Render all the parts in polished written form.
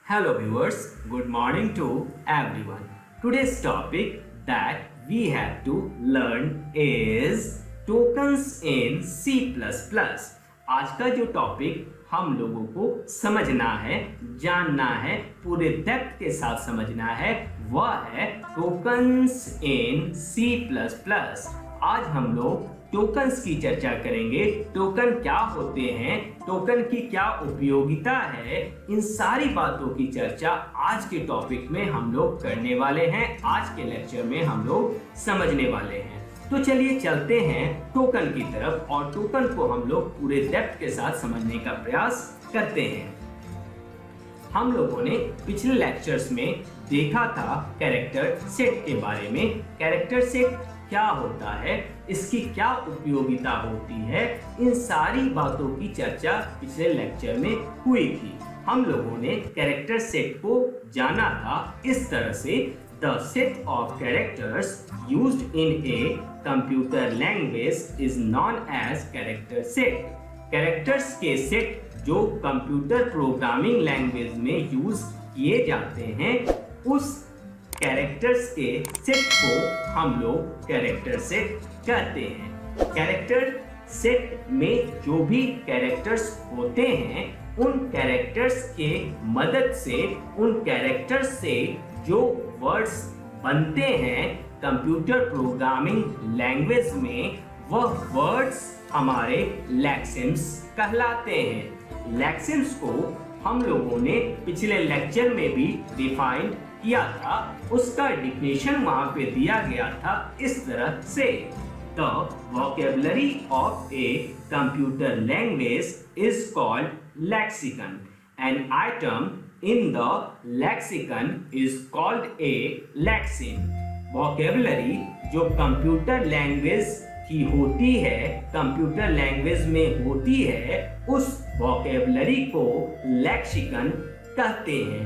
Hello viewers, good morning to everyone. Today's topic that we have to learn is tokens in C++. आज का जो topic हम लोगों को समझना है, जानना है, पूरे डेप्थ के साथ समझना है, वह है टोकन्स इन C++। आज हम लोग टोकन्स की चर्चा करेंगे। टोकन क्या होते हैं, टोकन की क्या उपयोगिता है, इन सारी बातों की चर्चा आज के टॉपिक में हम लोग करने वाले हैं। आज के लेक्चर में हम लोग समझने वाले हैं। तो चलिए चलते हैं टोकन की तरफ और टोकन को हम लोग पूरे डेप्थ के साथ समझने का प्रयास करते हैं। हम लोगों ने पिछले लेक्चर्स में देखा था कैरेक्टर सेट के बारे में। कैरेक्टर सेट क्या होता है, इसकी क्या उपयोगिता होती है, इन सारी बातों की चर्चा पिछले लेक्चर में हुई थी। हम लोगों ने कैरेक्टर सेट को जाना था इस तरह से, the set of characters used in a computer language is known as character set. Characters के सेट जो कंप्यूटर प्रोग्रामिंग लैंग्वेज में यूज किए जाते हैं, उस कैरेक्टर्स के सेट को हम लोग कैरेक्टर सेट कहते हैं। कैरेक्टर सेट में जो भी कैरेक्टर्स होते हैं, उन कैरेक्टर्स के मदद से, उन कैरेक्टर्स से जो वर्ड्स बनते हैं कंप्यूटर प्रोग्रामिंग लैंग्वेज में, वह वर्ड्स हमारे लेक्सिम्स कहलाते हैं। लेक्सिम्स को हम लोगों ने पिछले लेक्चर में भी डिफाइन किया था। उसका डिफिनेशन वहां पे दिया गया था इस तरह से, the vocabulary of a computer language is called lexicon. An item in the lexicon is called a lexeme. Vocabulary जो कंप्यूटर लैंग्वेज की होती है, कंप्यूटर लैंग्वेज में होती है, उस वोकेबलरी को लेक्सिकन कहते हैं।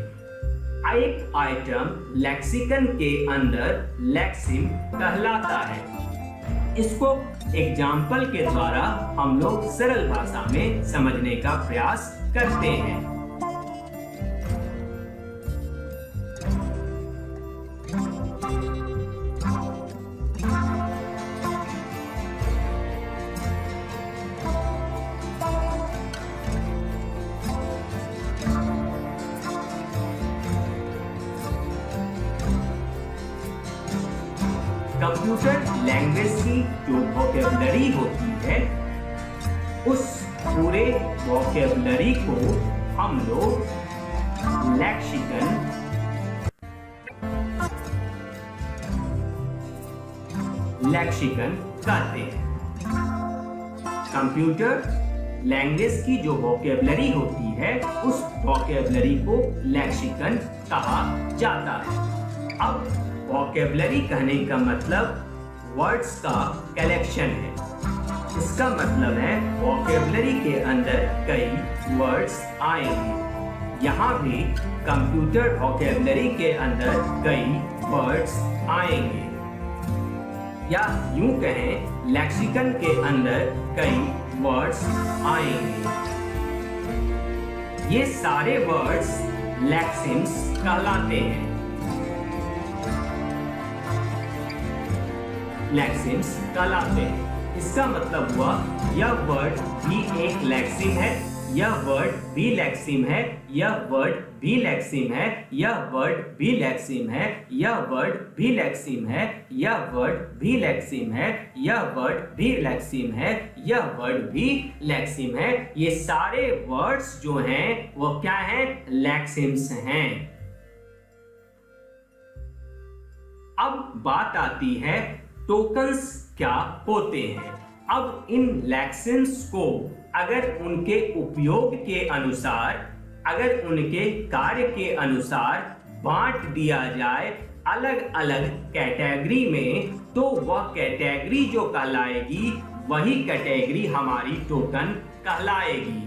एक आइटम लेक्सिकन के अंदर लेक्सिम कहलाता है। इसको एग्जाम्पल के द्वारा हम लोग सरल भाषा में समझने का प्रयास करते हैं। कंप्यूटर लैंग्वेज की जो वोकेबलरी होती है, उस पूरे वोकेबलरी को हम लोग लेक्सिकन कहते हैं। कंप्यूटर लैंग्वेज की जो वोकेबलरी होती है, उस वोकेबलरी को लेक्सिकन कहा जाता है। अब वोकेबलरी कहने का मतलब वर्ड्स का कलेक्शन है। इसका मतलब है वोकेबलरी के अंदर कई वर्ड्स आएंगे। यहाँ भी कंप्यूटर वोकेबलरी के अंदर कई वर्ड्स आएंगे, या यूं कहें लेक्सिकन के अंदर कई वर्ड्स आएंगे। ये सारे वर्ड्स लेक्सिम्स कहलाते हैं। लेक्सिम्स कहलाते हैं। इसका मतलब हुआ यह वर्ड भी एक लेक्सिम है, यह वर्ड भी लेक्सिम है, यह वर्ड भी लेक्सिम है, यह वर्ड भी लेक्सिम है, यह वर्ड भी लेक्सिम है, यह वर्ड भी लेक्सिम है, यह वर्ड भी लेक्सिम है, यह वर्ड भी लेक्सिम है। ये सारे वर्ड्स जो हैं वो क्या हैं? लेक्सिम्स हैं। अब बात आती है टोकन्स क्या होते हैं। अब इन लेक्सिम्स को अगर उनके उपयोग के अनुसार, अगर उनके कार्य के अनुसार बांट दिया जाए अलग अलग कैटेगरी में, तो वह कैटेगरी जो कहलाएगी, वही कैटेगरी हमारी टोकन कहलाएगी।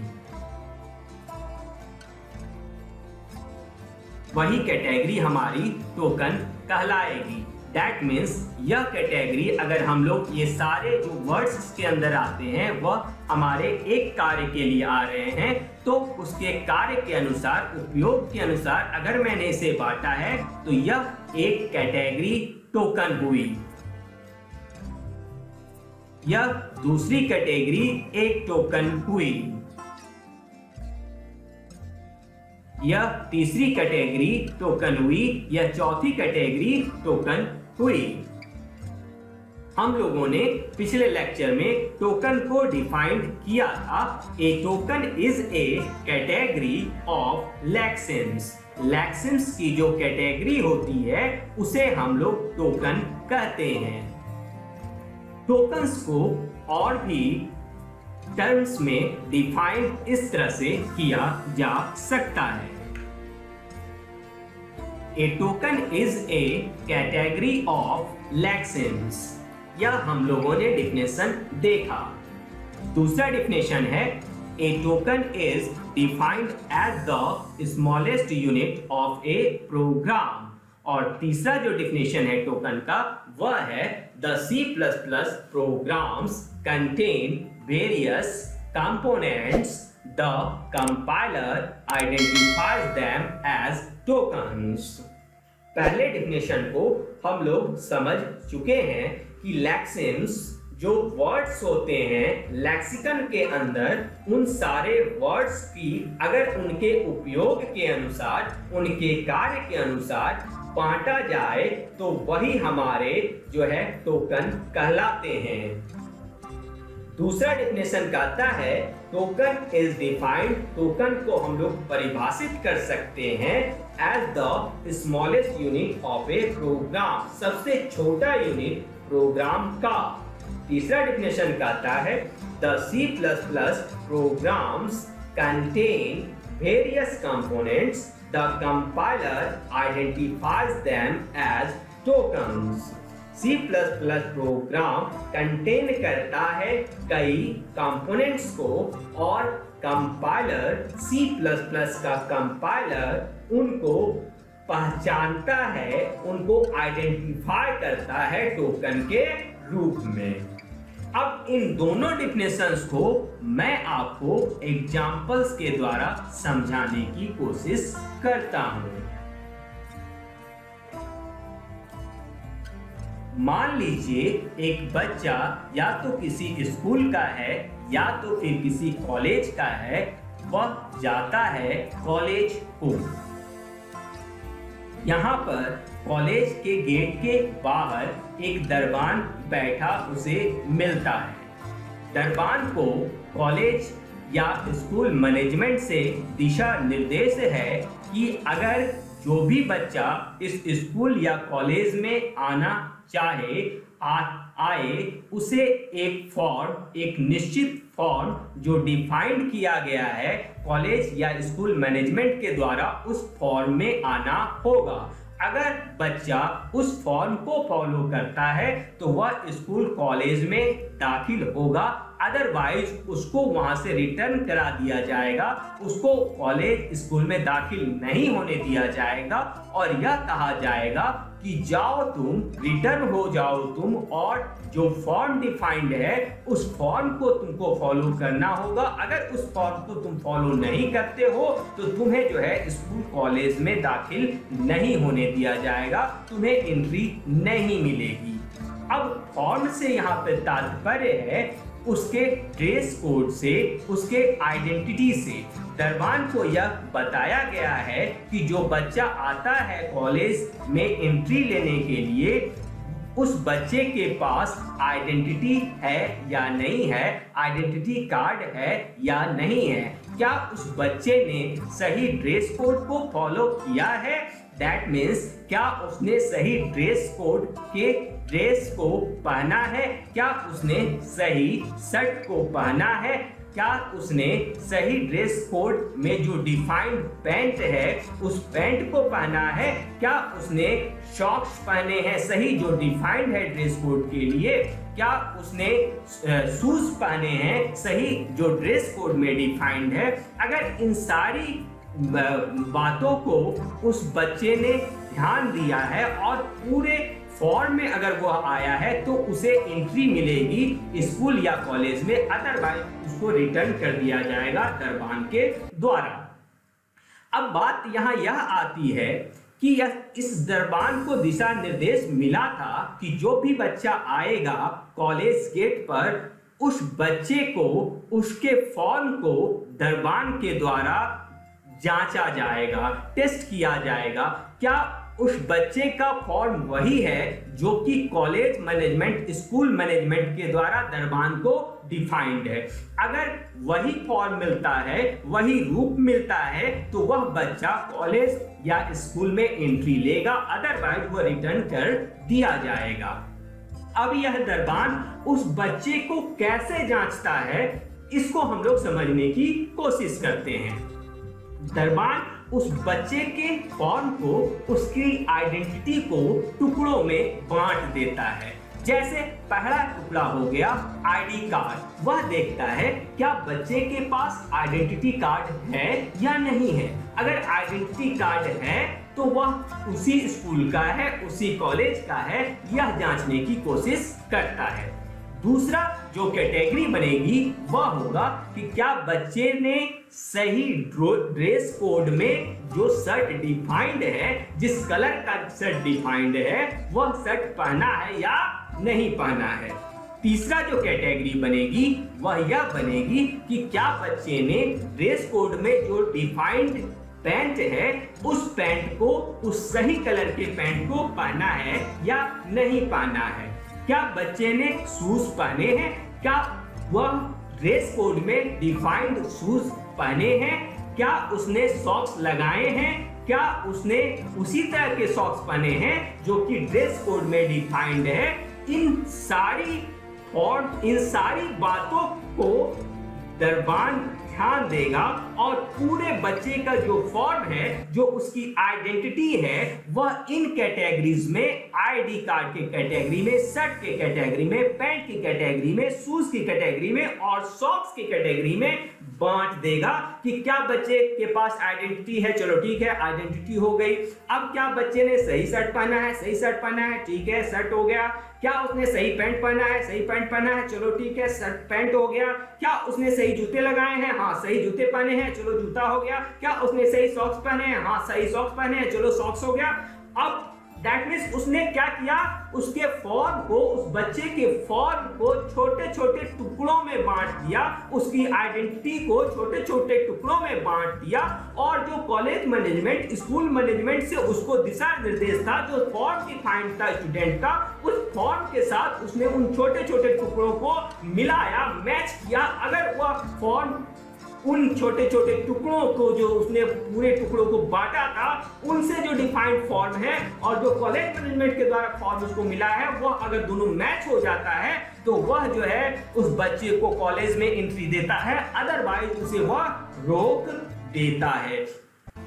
वही कैटेगरी हमारी टोकन कहलाएगी। दैट मीन्स यह कैटेगरी, अगर हम लोग ये सारे जो वर्ड्स इसके अंदर आते हैं वह हमारे एक कार्य के लिए आ रहे हैं, तो उसके कार्य के अनुसार, उपयोग के अनुसार अगर मैंने इसे बांटा है तो यह एक कैटेगरी टोकन हुई। यह दूसरी कैटेगरी एक टोकन हुई। यह तीसरी कैटेगरी टोकन हुई। यह चौथी कैटेगरी टोकन हुई। हम लोगों ने पिछले लेक्चर में टोकन को डिफाइन किया था। A token is a category of lexemes. Lexemes की जो कैटेगरी होती है उसे हम लोग टोकन कहते हैं। टोकन्स को और भी टर्म्स में डिफाइन इस तरह से किया जा सकता है। A token is a category of lexemes. यह हम लोगों ने डिफिनेशन देखा। दूसरा डिफिनेशन है a token is defined as the smallest unit of a program. और तीसरा जो डिफिनेशन है टोकन का वह है the C++ programs contain various components. The compiler identifies them as tokens. पहले डिफिनेशन को हम लोग समझ चुके हैं कि लेक्सिम्स जो वर्ड्स होते हैं लेक्सिकन के अंदर, उन सारे वर्ड्स की अगर उनके उपयोग के अनुसार, उनके कार्य के अनुसार बांटा जाए तो वही हमारे जो है टोकन कहलाते हैं। दूसरा डिफिनेशन कहता है टोकन इज डिफाइंड। टोकन को हम लोग परिभाषित कर सकते हैं as the smallest unit of a program. सबसे छोटा यूनिट प्रोग्राम का। तीसरा डिफिनेशन कहता है the C++ programs contain various components. The compiler identifies them as tokens. C++ program contain करता है कई कंपोनेंट्स को और कंपाइलर C++ का कंपाइलर उनको पहचानता है, उनको आइडेंटिफाई करता है टोकन के रूप में। अब इन दोनों डिफिनेशंस को मैं आपको एग्जांपल्स के द्वारा समझाने की कोशिश करता हूं। मान लीजिए एक बच्चा या तो किसी स्कूल का है या तो फिर किसी कॉलेज का है, वह जाता है कॉलेज को। यहाँ पर कॉलेज के गेट के बाहर एक दरबान बैठा उसे मिलता है। दरबान को कॉलेज या स्कूल मैनेजमेंट से दिशा निर्देश है कि अगर जो भी बच्चा इस स्कूल या कॉलेज में आना चाहे आए, उसे एक फॉर्म, एक निश्चित फॉर्म जो डिफाइंड किया गया है कॉलेज या स्कूल मैनेजमेंट के द्वारा, उस फॉर्म में आना होगा। अगर बच्चा उस फॉर्म को फॉलो करता है तो वह स्कूल कॉलेज में दाखिल होगा, अदरवाइज उसको वहां से रिटर्न करा दिया जाएगा, उसको कॉलेज स्कूल में दाखिल नहीं होने दिया जाएगा और यह कहा जाएगा कि जाओ तुम, रिटर्न हो जाओ तुम, और जो फॉर्म डिफाइंड है उस फॉर्म को तुमको फॉलो करना होगा। अगर उस फॉर्म को तुम फॉलो नहीं करते हो तो तुम्हें जो है स्कूल कॉलेज में दाखिल नहीं होने दिया जाएगा, तुम्हें एंट्री नहीं मिलेगी। अब फॉर्म से यहाँ पे तात्पर्य है उसके ड्रेस कोड से, उसके आइडेंटिटी से। दरबान को यह बताया गया है कि जो बच्चा आता है कॉलेज में एंट्री लेने के लिए, उस बच्चे के पास आइडेंटिटी है या नहीं है, आइडेंटिटी कार्ड है या नहीं है, क्या उस बच्चे ने सही ड्रेस कोड को फॉलो किया है। दैट मीन्स क्या उसने सही ड्रेस कोड के ड्रेस को पहना है, क्या उसने सही शर्ट को पहना है, क्या उसने सही ड्रेस कोड में जो डिफाइंड पैंट है उस पैंट को पहना है, क्या उसने शॉक्स पहने हैं सही जो डिफाइंड है ड्रेस कोड के लिए, क्या उसने शूज पहने हैं सही जो ड्रेस कोड में डिफाइंड है। अगर इन सारी बातों को उस बच्चे ने ध्यान दिया है और पूरे फॉर्म में अगर वो आया है तो उसे एंट्री मिलेगी स्कूल या कॉलेज में, अदरवाइज उसको रिटर्न कर दिया जाएगा दरबान के द्वारा। अब बात यहाँ यह आती है कि इस दरबान को दिशा निर्देश मिला था कि जो भी बच्चा आएगा कॉलेज गेट पर, उस बच्चे को उसके फॉर्म को दरबान के द्वारा जांचा जाएगा, टेस्ट किया जाएगा, क्या उस बच्चे का फॉर्म वही है जो कि कॉलेज मैनेजमेंट, स्कूल मैनेजमेंट के द्वारा दरबान को डिफाइंड है। अगर वही फॉर्म मिलता है, वही रूप मिलता है, तो वह बच्चा कॉलेज या स्कूल में एंट्री लेगा, अदरवाइज वह रिटर्न कर दिया जाएगा। अब यह दरबान उस बच्चे को कैसे जांचता है, इसको हम लोग समझने की कोशिश करते हैं। दरबान उस बच्चे के फॉर्म को, उसकी आइडेंटिटी को टुकड़ों में बांट देता है। जैसे पहला टुकड़ा हो गया आईडी कार्ड, वह देखता है क्या बच्चे के पास आइडेंटिटी कार्ड है या नहीं है। अगर आइडेंटिटी कार्ड है तो वह उसी स्कूल का है, उसी कॉलेज का है, यह जांचने की कोशिश करता है। दूसरा जो कैटेगरी बनेगी वह होगा कि क्या बच्चे ने सही ड्रेस कोड में जो शर्ट डिफाइंड है, जिस कलर का शर्ट डिफाइंड है, वह शर्ट पहना है या नहीं पहना है। तीसरा जो कैटेगरी बनेगी वह यह बनेगी कि क्या बच्चे ने ड्रेस कोड में जो डिफाइंड पैंट है, उस पैंट को, उस सही कलर के पैंट को पहना है या नहीं पहना है। क्या बच्चे ने शूज पहने हैं, क्या वह ड्रेस कोड में डिफाइंड शूज पहने हैं, क्या उसने सॉक्स लगाए हैं, क्या उसने उसी तरह के सॉक्स पहने हैं जो कि ड्रेस कोड में डिफाइंड है। इन सारी बातों को दरबान ध्यान देगा और पूरे बच्चे का जो फॉर्म है, जो उसकी आइडेंटिटी है, वह इन कैटेगरीज में, आईडी कार्ड के कैटेगरी में, शर्ट के कैटेगरी में, पैंट की कैटेगरी में, शूज की कैटेगरी में और सॉक्स की कैटेगरी में बांट देगा कि क्या बच्चे के पास आइडेंटिटी है, चलो ठीक है, आइडेंटिटी हो गई। अब क्या बच्चे ने सही शर्ट पहना है, सही शर्ट पहना है, ठीक है, शर्ट हो गया। क्या उसने सही पैंट पहना है, सही पैंट पहना है, चलो ठीक है, शर्ट पैंट हो गया। क्या उसने सही जूते लगाए हैं, हाँ सही जूते पहने हैं, चलो जूता हो गया। क्या उसने सही सॉक्स पहने हैं, हाँ सही सॉक्स पहने हैं, चलो सॉक्स हो गया। अब दैट मीन्स उसने क्या किया, उसके फॉर्म को, उस बच्चे के फॉर्म को छोटे छोटे टुकड़ों में बांट दिया, उसकी आइडेंटिटी को छोटे छोटे टुकड़ों में बांट दिया और जो कॉलेज मैनेजमेंट, स्कूल मैनेजमेंट से उसको दिशा निर्देश था, जो फॉर्म डिफाइंड था स्टूडेंट का, उस फॉर्म के साथ उसने उन छोटे छोटे टुकड़ों को मिलाया, मैच किया। अगर वह फॉर्म उन छोटे छोटे टुकड़ों को, जो उसने पूरे टुकड़ों को बांटा था, उनसे जो डिफाइंड फॉर्म है और जो कॉलेज मैनेजमेंट के द्वारा फॉर्म उसको मिला है, वह अगर दोनों मैच हो जाता है तो वह जो है उस बच्चे को कॉलेज में एंट्री देता है, अदरवाइज उसे वह रोक देता है।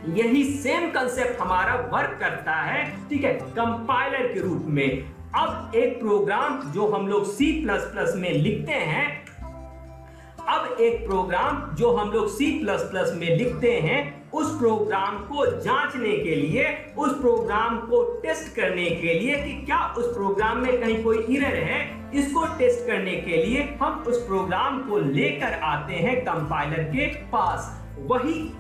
यही सेम कंसेप्ट हमारा वर्क करता है, ठीक है, कंपाइलर के रूप में। अब एक प्रोग्राम जो हम लोग C++ में लिखते हैं, उस प्रोग्राम को जांचने के लिए, उस प्रोग्राम को टेस्ट करने के लिए कि क्या उस प्रोग्राम में कहीं कोई एरर है, इसको टेस्ट करने के लिए हम उस प्रोग्राम को लेकर आते हैं कंपाइलर के पास।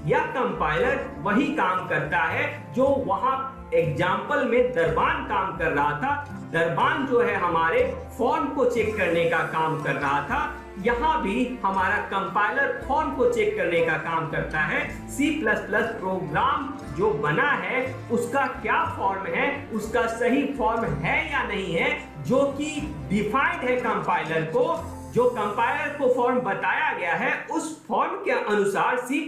यह कंपाइलर वही काम करता है जो वहां एग्जाम्पल में दरबान काम कर रहा था। दरबान जो है हमारे फॉर्म को चेक करने का काम कर रहा था, यहाँ भी हमारा कंपाइलर फॉर्म को चेक करने का काम करता है। C++ प्रोग्राम जो बना है उसका क्या फॉर्म है, उसका सही फॉर्म है या नहीं है, जो कि डिफाइंड है कंपाइलर को। जो कंपाइलर को फॉर्म बताया गया है, उस फॉर्म के अनुसार C++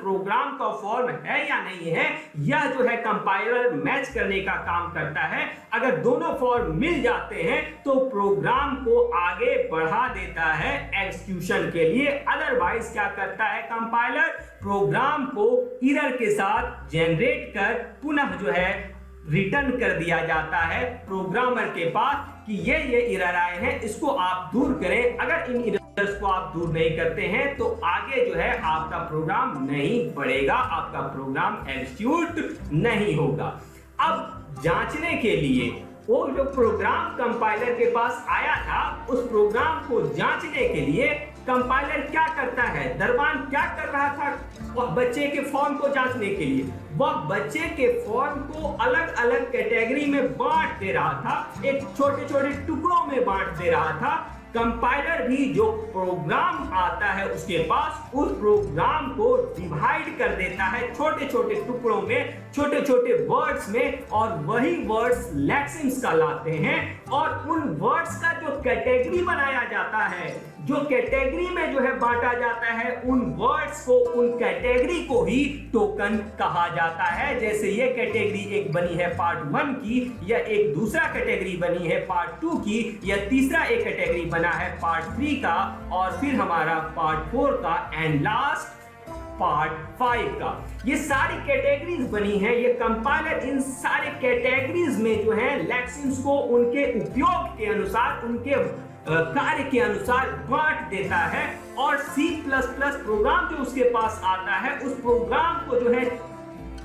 प्रोग्राम का फॉर्म है या नहीं है, यह जो है कंपाइलर मैच करने का काम करता है। अगर दोनों फॉर्म मिल जाते हैं तो प्रोग्राम को आगे बढ़ा देता है एग्जीक्यूशन के लिए, अदरवाइज क्या करता है कंपाइलर, प्रोग्राम को एरर के साथ जनरेट कर पुनः जो है रिटर्न कर दिया जाता है प्रोग्रामर के पास कि ये एरर आए हैं, इसको आप दूर करें। अगर इन एरर्स को आप दूर नहीं करते हैं तो आगे जो है आपका प्रोग्राम नहीं बढ़ेगा, आपका प्रोग्राम एग्जीक्यूट नहीं होगा। अब जांचने के लिए वो जो प्रोग्राम कंपाइलर के पास आया था, उस प्रोग्राम को जांचने के लिए कंपाइलर क्या करता है, दरबान क्या कर रहा था वह बच्चे के फॉर्म को जांचने के लिए, वह बच्चे के फॉर्म को अलग अलग कैटेगरी में बांट दे रहा था, एक छोटे छोटे टुकड़ों में बांट दे रहा था। कंपाइलर भी जो प्रोग्राम आता है उसके पास, उस प्रोग्राम को डिवाइड कर देता है छोटे छोटे टुकड़ों में, छोटे छोटे वर्ड्स में, और वही वर्ड्स लेक्सिम्स का लाते हैं, और उन वर्ड्स का जो कैटेगरी बनाया जाता है, जो कैटेगरी में जो है बांटा जाता है, उन वर्ड्स को, उन कैटेगरी को ही टोकन कहा जाता है। जैसे ये कैटेगरी एक बनी है पार्ट 1 की, या एक दूसरा कैटेगरी बनी है पार्ट 2 की, या तीसरा एक कैटेगरी बना है पार्ट 3 का, और फिर हमारा पार्ट 4 का, एंड लास्ट पार्ट 5 का। ये सारी कैटेगरीज बनी है। ये कंपाइलर इन सारे कैटेगरीज में जो है लेक्सिम्स को उनके उपयोग के अनुसार, उनके कार्य के अनुसार बांट देता है, और C++ प्रोग्राम जो उसके पास आता है, उस प्रोग्राम को जो है,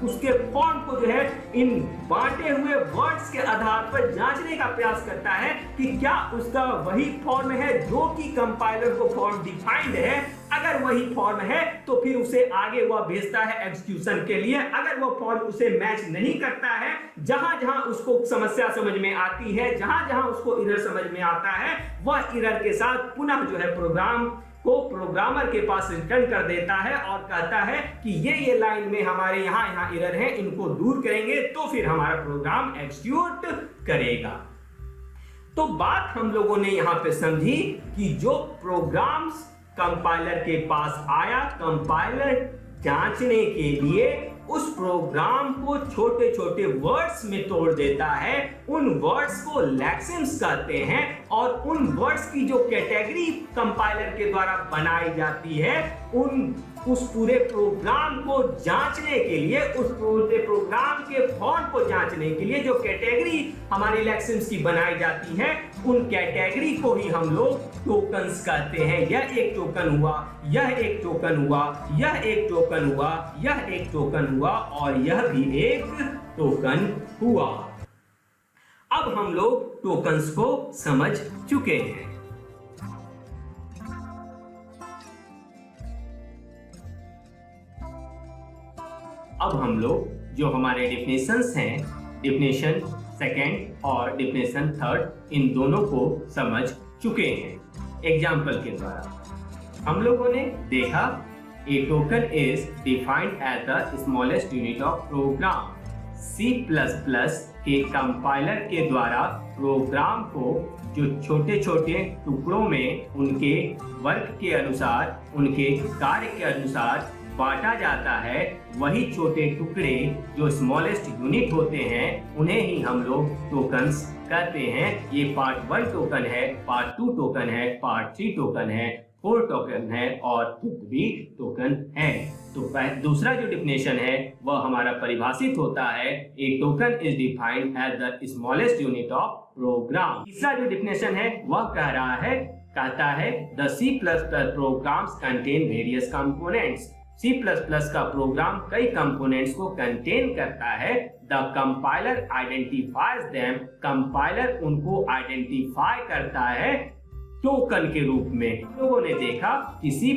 उसके फॉर्म को जो है इन बांटे हुए वर्ड्स के आधार पर जांचने का प्रयास करता है कि क्या उसका वही फॉर्म है जो कि कंपाइलर को फॉर्म डिफाइंड है। अगर वही फॉर्म है तो फिर उसे आगे वह भेजता है एग्जीक्यूशन के लिए। अगर वह फॉर्म उसे मैच नहीं करता है, जहां जहां उसको समस्या समझ में आती है, जहां जहां उसको एरर समझ में आता है, वह एरर के साथ पुनः जो है प्रोग्राम को प्रोग्रामर के पास रिटर्न कर देता है और कहता है कि ये लाइन में हमारे यहाँ एरर है, इनको दूर करेंगे तो फिर हमारा प्रोग्राम एग्जीक्यूट करेगा। तो बात हम लोगों ने यहाँ पे समझी कि जो प्रोग्राम्स कंपाइलर के पास आया, कंपाइलर जांचने के लिए उस प्रोग्राम को छोटे छोटे वर्ड्स में तोड़ देता है, उन वर्ड्स को लेक्सिम्स कहते हैं, और उन वर्ड्स की जो कैटेगरी कंपाइलर के द्वारा बनाई जाती है, उस पूरे प्रोग्राम को जांचने के लिए, उस पूरे प्रोग्राम के फॉर्म को जांचने के लिए जो कैटेगरी हमारी लेक्सिम्स की बनाई जाती है, उन कैटेगरी को ही हम लोग टोकन्स कहते हैं। यह एक टोकन हुआ, यह एक टोकन हुआ, यह एक टोकन हुआ, यह एक टोकन हुआ, और यह भी एक टोकन हुआ। अब हम लोग टोकन्स को समझ चुके हैं। अब हम लोग जो हमारे डिफिनेशंस हैं, डिफिनेशन सेकंड और डिफिनेशन थर्ड, इन दोनों को समझ चुके हैं एग्जाम्पल के द्वारा। हम लोगों ने देखा a token is defined as the smallest unit of program. C++ के कंपाइलर के द्वारा प्रोग्राम को जो छोटे छोटे टुकड़ों में उनके वर्क के अनुसार, उनके कार्य के अनुसार बांटा जाता है, वही छोटे टुकड़े जो स्मॉलेस्ट यूनिट होते हैं, उन्हें ही हम लोग टोकन्स कहते हैं। ये पार्ट 1 टोकन है, पार्ट 2 टोकन है, पार्ट 3 टोकन है, 4 टोकन है, और फिफ्थ भी टोकन है। तो दूसरा जो डिफिनेशन है वह हमारा परिभाषित होता है, a token is defined as the smallest unit of program. तीसरा जो डिफिनेशन है वह कहता है the C++ programs contain various components. C++ का प्रोग्राम कई कंपोनेंट्स को कंटेन करता है। The compiler identifies them, compiler उनको आइडेंटिफाई करता है टोकन के रूप में। लोगों ने देखा कि C++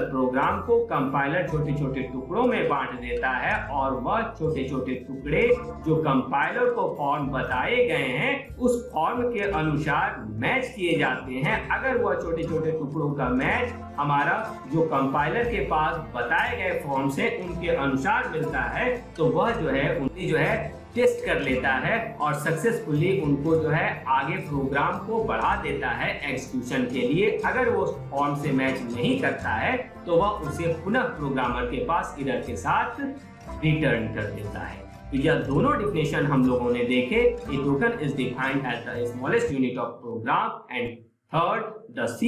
प्रोग्राम को कंपाइलर छोटे छोटे टुकड़ों में बांट देता है, और वह छोटे छोटे टुकड़े जो कंपाइलर को फॉर्म बताए गए हैं उस फॉर्म के अनुसार मैच किए जाते हैं। अगर वह छोटे छोटे टुकड़ों का मैच हमारा जो कंपाइलर के पास बताए गए फॉर्म से उनके अनुसार मिलता है, तो वह जो है उन्हें जो है टेस्ट कर लेता है और सक्सेसफुली उनको जो है आगे प्रोग्राम को बढ़ा देता है एग्जीक्यूशन के लिए। अगर वो फॉर्म से मैच नहीं करता है तो वह उसे पुनः प्रोग्रामर के पास एरर के साथ रिटर्न कर देता है। तो यह दोनों डिफिनेशन हम लोगों ने देखे। A token is defined as the smallest unit of program, and third, the C++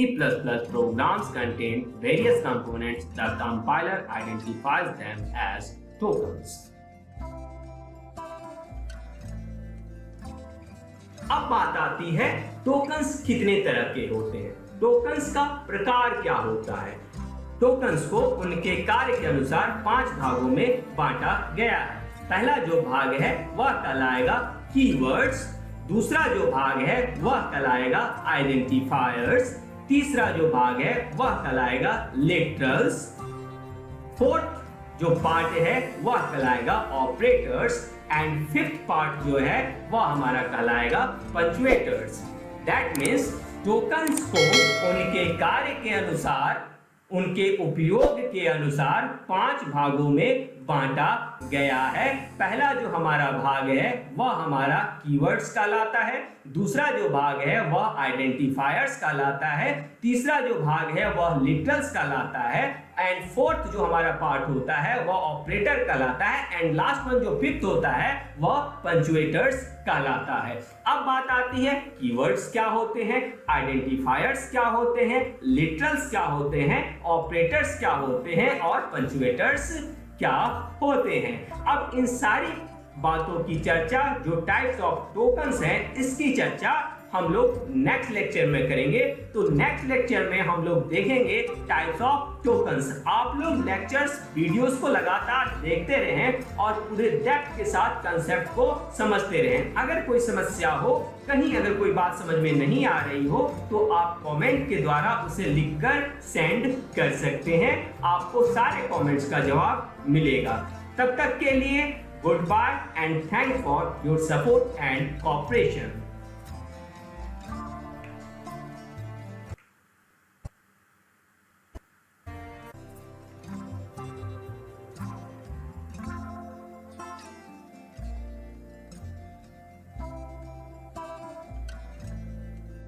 programs contain various components. The compiler identifies them as tokens. अब बात आती है टोकन्स कितने तरह के होते हैं, टोकन्स का प्रकार क्या होता है। टोकन्स को उनके कार्य के अनुसार 5 भागों में बांटा गया है। पहला जो भाग है वह कहलाएगा कीवर्ड्स, दूसरा जो भाग है वह कहलाएगा आइडेंटिफायर्स, तीसरा जो भाग है वह कहलाएगा लिटरल्स, फोर्थ जो पार्ट है वह कहलाएगा ऑपरेटर्स एंड फिफ्थ पार्ट जो है वह हमारा कहलाएगा पंक्चुएटर्स। दैट मीन्स टोकन्स को उनके कार्य के अनुसार, उनके उपयोग के अनुसार 5 भागों में बांटा गया है। पहला जो हमारा भाग है वह हमारा कीवर्ड्स कहलाता है, दूसरा जो भाग है वह आइडेंटिफायर्स कहलाता है, तीसरा जो भाग है वह लिटरल्स कहलाता है एंड फोर्थ जो हमारा पार्ट होता है वह ऑपरेटर कहलाता है एंड लास्ट वन जो फिफ्थ होता है वह पंक्चुएटर्स कहलाता है। अब बात आती है कीवर्ड्स क्या होते हैं, आइडेंटिफायर्स क्या होते हैं, लिटरल्स क्या होते हैं, ऑपरेटर्स क्या होते हैं और पंक्चुएटर्स क्या होते हैं। अब इन सारी बातों की चर्चा, जो टाइप्स ऑफ टोकन्स हैं, इसकी चर्चा हम लोग नेक्स्ट लेक्चर में करेंगे। तो नेक्स्ट लेक्चर में हम लोग देखेंगे टाइप्स ऑफ टोकन्स। आप लोग लेक्चर्स, वीडियोस को लगातार देखते रहें और पूरे डेप्थ के साथ कंसेप्ट को समझते रहें। अगर कोई समस्या हो, कहीं अगर कोई बात समझ में नहीं आ रही हो तो आप कमेंट के द्वारा उसे लिखकर सेंड कर सकते हैं। आपको सारे कमेंट्स का जवाब मिलेगा। तब तक के लिए good bye and thank for your support and cooperation.